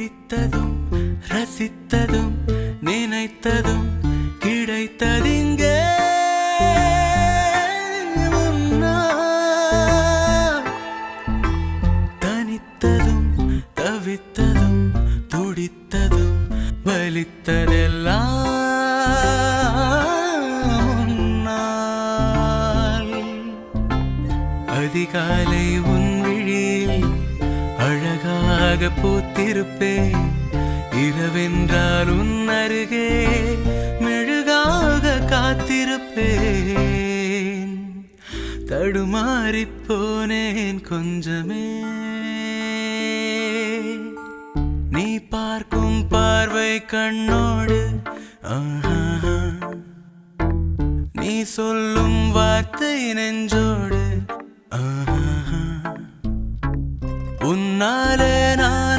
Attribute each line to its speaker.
Speaker 1: பிடித்ததும் ரசித்ததும் நினைத்ததும் கிடைத்ததிங்கே தனித்ததும் தவித்ததும் துடித்ததும் வலித்ததெல்லாம் அதிகாலை உன் விழியில் அழகாக பூத்திருப்பேன் இரவென்றால் உன் அருகே மெழுகாக காத்திருப்பேன் தடுமாறிப் போனேன் கொஞ்சமே நீ பார்க்கும் பார்வை கண்ணோடு நீ சொல்லும் வார்த்தை நெஞ்சோடு உன்னாலே நான்